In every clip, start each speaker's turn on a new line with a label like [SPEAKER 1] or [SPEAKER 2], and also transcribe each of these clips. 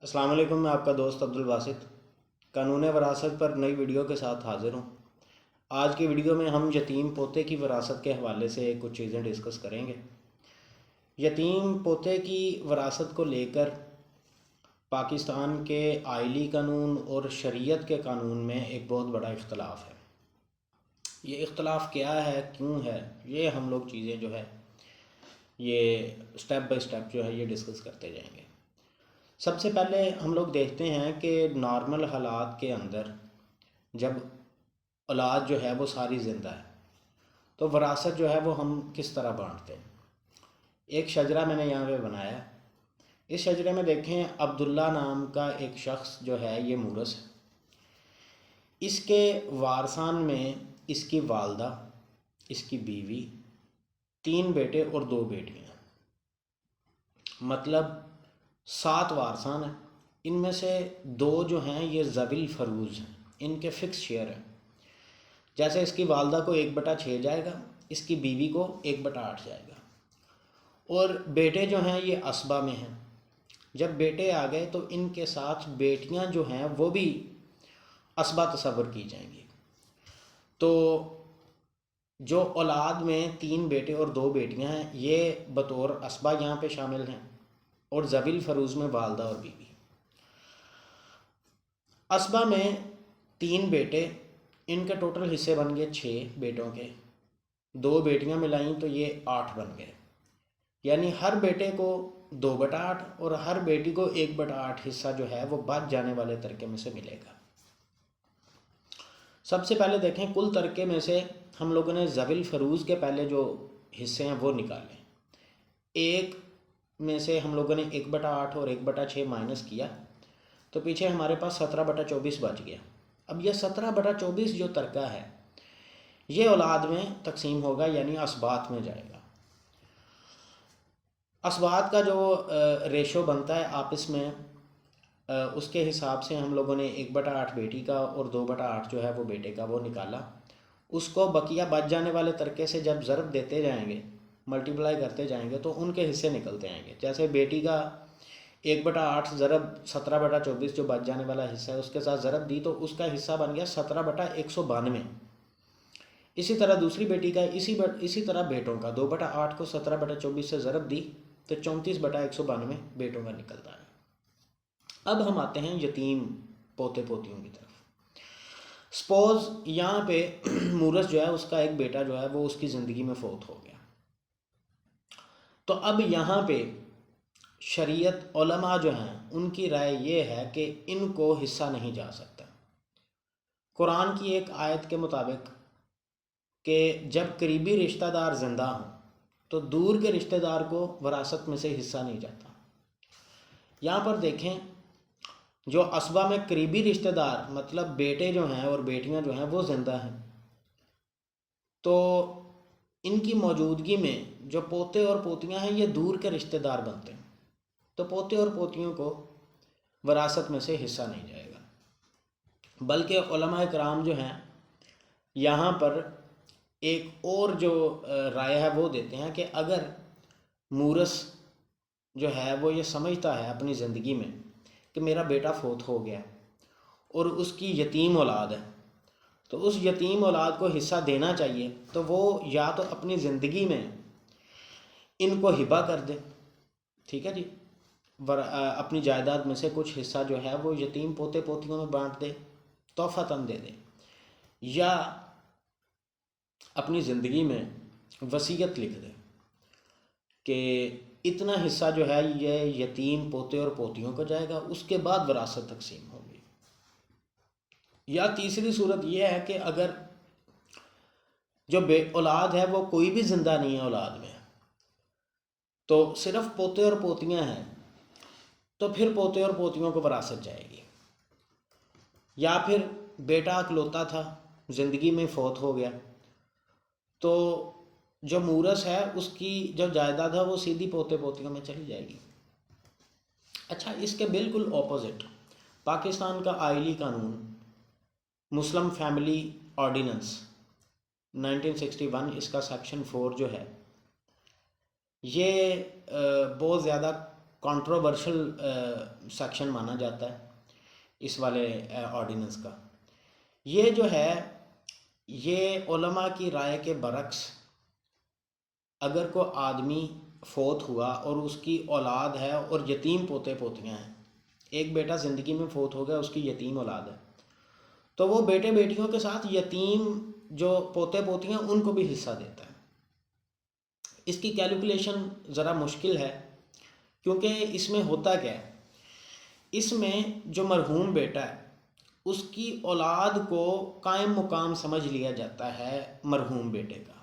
[SPEAKER 1] السلام علیکم، میں آپ کا دوست عبدالباسط قانون وراثت پر نئی ویڈیو کے ساتھ حاضر ہوں۔ آج کی ویڈیو میں ہم یتیم پوتے کی وراثت کے حوالے سے کچھ چیزیں ڈسکس کریں گے۔ یتیم پوتے کی وراثت کو لے کر پاکستان کے آئلی قانون اور شریعت کے قانون میں ایک بہت بڑا اختلاف ہے۔ یہ اختلاف کیا ہے، کیوں ہے، یہ ہم لوگ چیزیں جو ہے یہ سٹیپ بائی سٹیپ جو ہے یہ ڈسکس کرتے جائیں گے۔ سب سے پہلے ہم لوگ دیکھتے ہیں کہ نارمل حالات کے اندر جب اولاد جو ہے وہ ساری زندہ ہے تو وراثت جو ہے وہ ہم کس طرح بانٹتے ہیں۔ ایک شجرہ میں نے یہاں پہ بنایا ہے۔ اس شجرے میں دیکھیں عبداللہ نام کا ایک شخص جو ہے یہ مورث ہے۔ اس کے وارثان میں اس کی والدہ، اس کی بیوی، 3 بیٹے اور 2 بیٹیاں، مطلب 7 وارثان ہیں۔ ان میں سے 2 جو ہیں یہ ذوی الفروض ہیں، ان کے فکس شیئر ہیں۔ جیسے اس کی والدہ کو 1/6 جائے گا، اس کی بیوی کو 1/8 جائے گا، اور بیٹے جو ہیں یہ اسبا میں ہیں۔ جب بیٹے آ گئے تو ان کے ساتھ بیٹیاں جو ہیں وہ بھی اسبا تصور کی جائیں گی۔ تو جو اولاد میں 3 بیٹے اور 2 بیٹیاں ہیں یہ بطور اسبا یہاں پہ شامل ہیں، اور ذوی الفروض میں والدہ اور بیوی۔ اسبا میں 3 بیٹے، ان کے ٹوٹل حصے بن گئے 6 بیٹوں کے، 2 بیٹیاں ملائیں تو یہ 8 بن گئے، یعنی ہر بیٹے کو 2/8 اور ہر بیٹی کو 1/8 حصہ جو ہے وہ بچ جانے والے ترکے میں سے ملے گا۔ سب سے پہلے دیکھیں کل ترکے میں سے ہم لوگوں نے ذوی الفروض کے پہلے جو حصے ہیں وہ نکالے۔ 1 میں سے ہم لوگوں نے 1/8 اور 1/6 مائنس کیا تو پیچھے ہمارے پاس 17/24 بچ گیا۔ اب یہ 17/24 جو ترکہ ہے یہ اولاد میں تقسیم ہوگا، یعنی اسبات میں جائے گا۔ اسبات کا جو ریشو بنتا ہے آپس میں، اس کے حساب سے ہم لوگوں نے 1/8 بیٹی کا اور 2/8 جو ہے وہ بیٹے کا وہ نکالا۔ اس کو بقیہ بچ جانے والے ترکے سے جب ضرب دیتے جائیں گے، ملٹیپلائی کرتے جائیں گے تو ان کے حصے نکلتے آئیں گے۔ جیسے بیٹی کا 1/8 ضرب 17/24 جو بچ جانے والا حصہ ہے اس کے ساتھ ضرب دی تو اس کا حصہ بن گیا 17/192۔ اسی طرح دوسری بیٹی کا اسی طرح بیٹوں کا 2/8 کو 17/24 سے ضرب دی تو 34/192 بیٹوں کا نکلتا ہے۔ اب ہم آتے ہیں یتیم پوتے پوتیوں کی طرف۔ سپوز یہاں پہ مورث جو ہے اس کا ایک بیٹا جو ہے وہ اس کی زندگی میں فوت ہو گیا، تو اب یہاں پہ شریعت علماء جو ہیں ان کی رائے یہ ہے کہ ان کو حصہ نہیں جا سکتا۔ قرآن کی ایک آیت کے مطابق کہ جب قریبی رشتہ دار زندہ ہوں تو دور کے رشتہ دار کو وراثت میں سے حصہ نہیں جاتا۔ یہاں پر دیکھیں جو اسبا میں قریبی رشتہ دار مطلب بیٹے جو ہیں اور بیٹیاں جو ہیں وہ زندہ ہیں، تو ان کی موجودگی میں جو پوتے اور پوتیاں ہیں یہ دور کے رشتہ دار بنتے ہیں، تو پوتے اور پوتیوں کو وراثت میں سے حصہ نہیں جائے گا۔ بلکہ علماء کرام جو ہیں یہاں پر ایک اور جو رائے ہے وہ دیتے ہیں کہ اگر مورث جو ہے وہ یہ سمجھتا ہے اپنی زندگی میں کہ میرا بیٹا فوت ہو گیا اور اس کی یتیم اولاد ہے تو اس یتیم اولاد کو حصہ دینا چاہیے، تو وہ یا تو اپنی زندگی میں ان کو ہبہ کر دے، ٹھیک ہے جی، اپنی جائیداد میں سے کچھ حصہ جو ہے وہ یتیم پوتے پوتیوں میں بانٹ دے، تحفۃً دے دے، یا اپنی زندگی میں وصیت لکھ دے کہ اتنا حصہ جو ہے یہ یتیم پوتے اور پوتیوں کو جائے گا، اس کے بعد وراثت تقسیم ہوگی۔ یا تیسری صورت یہ ہے کہ اگر جو اولاد ہے وہ کوئی بھی زندہ نہیں ہے اولاد میں، تو صرف پوتے اور پوتیاں ہیں، تو پھر پوتے اور پوتیوں کو وراثت جائے گی۔ یا پھر بیٹا اکلوتا تھا، زندگی میں فوت ہو گیا، تو جو مورث ہے اس کی جو جائیداد ہے وہ سیدھی پوتے پوتیوں میں چلی جائے گی۔ اچھا، اس کے بالکل اپوزٹ پاکستان کا آئلی قانون مسلم فیملی آرڈیننس 1961، اس کا سیکشن 4 جو ہے یہ بہت زیادہ کنٹروورشل سیکشن مانا جاتا ہے اس والے آرڈیننس کا۔ یہ جو ہے یہ علماء کی رائے کے برعکس، اگر کوئی آدمی فوت ہوا اور اس کی اولاد ہے اور یتیم پوتے پوتیاں ہیں، ایک بیٹا زندگی میں فوت ہو گیا، اس کی یتیم اولاد ہے، تو وہ بیٹے بیٹیوں کے ساتھ یتیم جو پوتے پوتیاں ان کو بھی حصہ دیتا ہے۔ اس کی کیلکولیشن ذرا مشکل ہے، کیونکہ اس میں ہوتا کیا ہے، اس میں جو مرحوم بیٹا ہے اس کی اولاد کو قائم مقام سمجھ لیا جاتا ہے مرحوم بیٹے کا،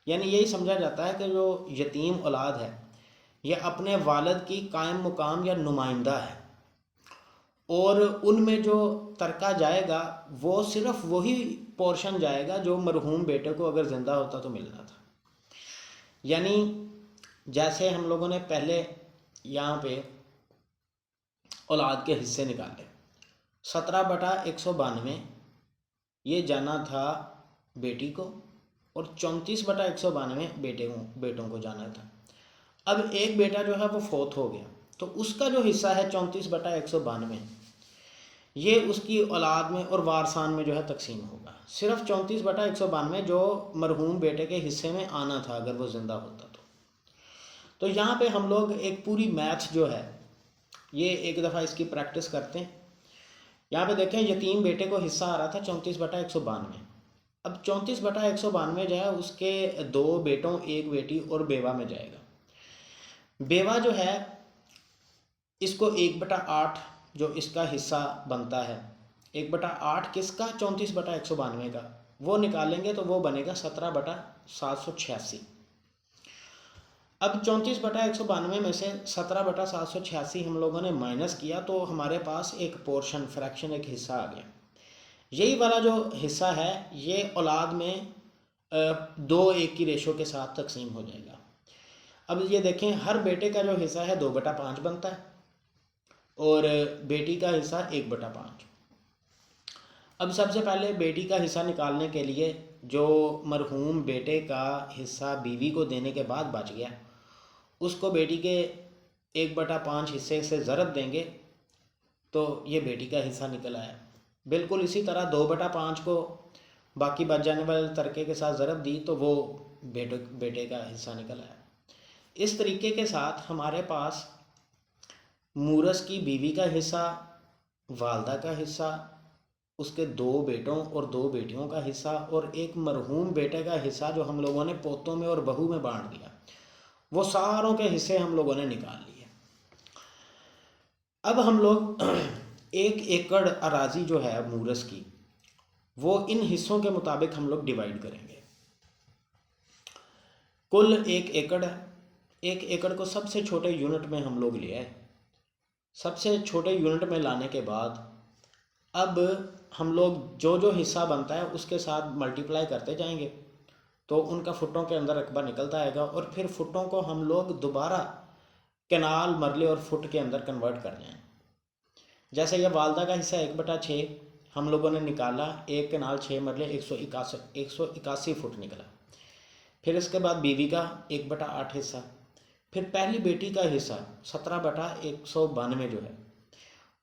[SPEAKER 1] یعنی یہی سمجھا جاتا ہے کہ جو یتیم اولاد ہے یہ اپنے والد کی قائم مقام یا نمائندہ ہے، اور ان میں جو ترکہ جائے گا وہ صرف وہی پورشن جائے گا جو مرحوم بیٹے کو اگر زندہ ہوتا تو ملنا تھا۔ یعنی جیسے ہم لوگوں نے پہلے یہاں پہ اولاد کے حصے نکالے، 17/192 یہ جانا تھا بیٹی کو، اور 34/192 بیٹوں کو جانا تھا۔ اب ایک بیٹا جو ہے وہ فوت ہو گیا، تو اس کا جو حصہ ہے 34/192 یہ اس کی اولاد میں اور وارثان میں جو ہے تقسیم ہوگا۔ صرف 34/192 جو مرحوم بیٹے کے حصے میں آنا تھا اگر وہ زندہ ہوتا تو یہاں پہ ہم لوگ ایک پوری میتھ جو ہے یہ ایک دفعہ اس کی پریکٹس کرتے ہیں۔ یہاں پہ دیکھیں یتیم بیٹے کو حصہ آ رہا تھا 34/192۔ اب 34/192 جو ہے اس کے 2 بیٹوں 1 بیٹی اور بیوہ میں جائے گا۔ بیوہ جو ہے اس کو 1/8 جو اس کا حصہ بنتا ہے، 1/8 کس کا؟ 34/192 کا، وہ نکالیں گے تو وہ بنے گا 17/786۔ اب 34/192 میں سے 17/786 ہم لوگوں نے مائنس کیا تو ہمارے پاس ایک پورشن فریکشن ایک حصہ آ گیا۔ یہی والا جو حصہ ہے یہ اولاد میں 2:1 کی ریشو کے ساتھ تقسیم ہو جائے گا۔ اب یہ دیکھیں ہر بیٹے کا جو حصہ ہے 2/5 بنتا ہے اور بیٹی کا حصہ 1/5۔ اب سب سے پہلے بیٹی کا حصہ نکالنے کے لیے جو مرحوم بیٹے کا حصہ بیوی کو دینے کے بعد بچ گیا اس کو بیٹی کے 1/5 حصے سے ضرب دیں گے تو یہ بیٹی کا حصہ نکل آیا۔ بالکل اسی طرح 2/5 کو باقی بچ جانے والے ترکے کے ساتھ ضرب دی تو وہ بیٹے کا حصہ نکل آیا۔ اس طریقے کے ساتھ ہمارے پاس مورث کی بیوی کا حصہ، والدہ کا حصہ، اس کے 2 بیٹوں اور 2 بیٹیوں کا حصہ اور ایک مرحوم بیٹے کا حصہ جو ہم لوگوں نے پوتوں میں اور بہو میں بانٹ دیا، وہ ساروں کے حصے ہم لوگوں نے نکال لیے۔ اب ہم لوگ 1 ایکڑ اراضی جو ہے مورث کی وہ ان حصوں کے مطابق ہم لوگ ڈیوائیڈ کریں گے۔ کل 1 ایکڑ ہے، 1 ایکڑ کو سب سے چھوٹے یونٹ میں ہم لوگ لے آئے۔ سب سے چھوٹے یونٹ میں لانے کے بعد اب ہم لوگ جو جو حصہ بنتا ہے اس کے ساتھ ملٹیپلائی کرتے جائیں گے تو ان کا فٹوں کے اندر رقبہ نکلتا آئے گا، اور پھر فٹوں کو ہم لوگ دوبارہ کنال، مرلے اور فٹ کے اندر کنورٹ کر جائیں۔ جیسے یہ والدہ کا حصہ 1/6 ہم لوگوں نے نکالا، 1 کنال 6 مرلے 181 فٹ نکلا۔ پھر اس کے بعد بیوی کا 1/8 حصہ، پھر پہلی بیٹی کا حصہ 17/192 جو ہے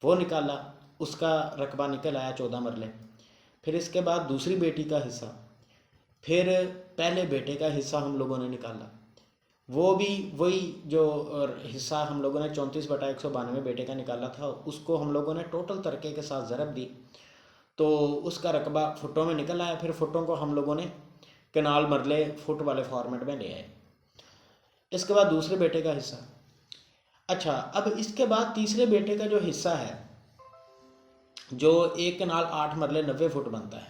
[SPEAKER 1] وہ نکالا، اس کا رقبہ نکل آیا 14 مرلے۔ پھر اس کے بعد دوسری بیٹی کا حصہ، پھر پہلے بیٹے کا حصہ ہم لوگوں نے نکالا، وہ بھی وہی جو حصہ ہم لوگوں نے 34/192 بیٹے کا نکالا تھا اس کو ہم لوگوں نے ٹوٹل ترکے کے ساتھ ضرب دی تو اس کا رقبہ فٹوں میں نکل آیا۔ پھر فٹوں کو ہم لوگوں نے کنال، مرلے، فٹ والے فارمیٹ میں لے آئے۔ اس کے بعد دوسرے بیٹے کا حصہ۔ اچھا، اب اس کے بعد تیسرے بیٹے کا جو حصہ ہے جو 1 کنال 8 مرلے 90 فٹ بنتا ہے،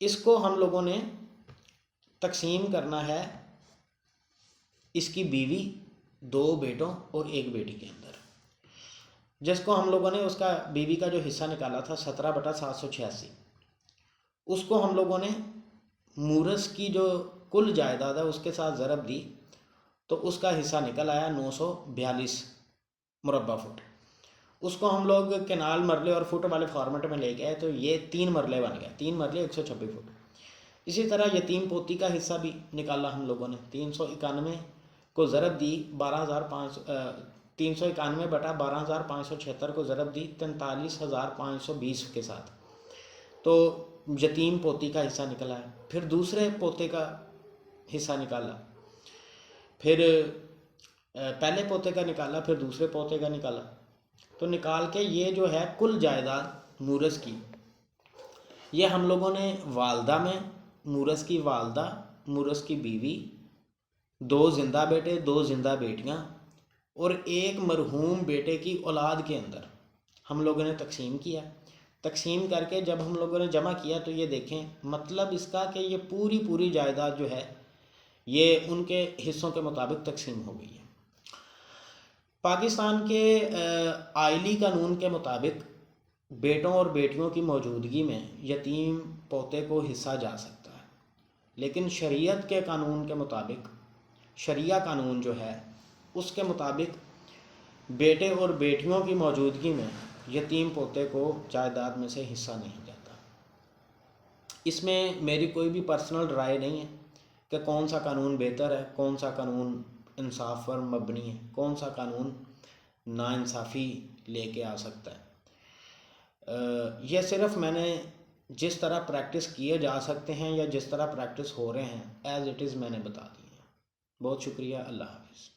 [SPEAKER 1] اس کو ہم لوگوں نے تقسیم کرنا ہے اس کی بیوی، 2 بیٹوں اور 1 بیٹی کے اندر، جس کو ہم لوگوں نے اس کا بیوی کا جو حصہ نکالا تھا 17/786، اس کو ہم لوگوں نے مورث کی جو کل جائیداد ہے اس کے ساتھ ضرب دی تو اس کا حصہ نکل آیا 942 مربع فٹ۔ اس کو ہم لوگ کنال، مرلے اور فٹ والے فارمیٹ میں لے گئے تو یہ 3 مرلے بن گیا، 3 مرلے 126 فٹ۔ اسی طرح یتیم پوتی کا حصہ بھی نکالا ہم لوگوں نے، 391 کو ضرب دی 391/12,576 کو ضرب دی 43,520 کے ساتھ، تو یتیم پوتی کا حصہ نکلا ہے. پھر دوسرے پوتے کا حصہ نکالا، پھر پہلے پوتے کا نکالا، پھر دوسرے پوتے کا نکالا، تو نکال کے یہ جو ہے کل جائیداد مورث کی، یہ ہم لوگوں نے والدہ میں، مورث کی والدہ، مورث کی بیوی، 2 زندہ بیٹے، 2 زندہ بیٹیاں اور ایک مرحوم بیٹے کی اولاد کے اندر ہم لوگوں نے تقسیم کیا. تقسیم کر کے جب ہم لوگوں نے جمع کیا تو یہ دیکھیں مطلب اس کا کہ یہ پوری جائیداد جو ہے یہ ان کے حصوں کے مطابق تقسیم ہو گئی ہے. پاکستان کے آئلی قانون کے مطابق بیٹوں اور بیٹیوں کی موجودگی میں یتیم پوتے کو حصہ جا سکتا ہے، لیکن شریعت کے قانون کے مطابق، شریعہ قانون جو ہے اس کے مطابق بیٹے اور بیٹیوں کی موجودگی میں یتیم پوتے کو جائیداد میں سے حصہ نہیں جاتا. اس میں میری کوئی بھی پرسنل رائے نہیں ہے کہ کون سا قانون بہتر ہے، کون سا قانون انصاف پر مبنی ہے، کون سا قانون ناانصافی لے کے آ سکتا ہے. یہ صرف میں نے جس طرح پریکٹس کیے جا سکتے ہیں یا جس طرح پریکٹس ہو رہے ہیں ایز اٹ از میں نے بتا دی ہے. بہت شکریہ. اللہ حافظ.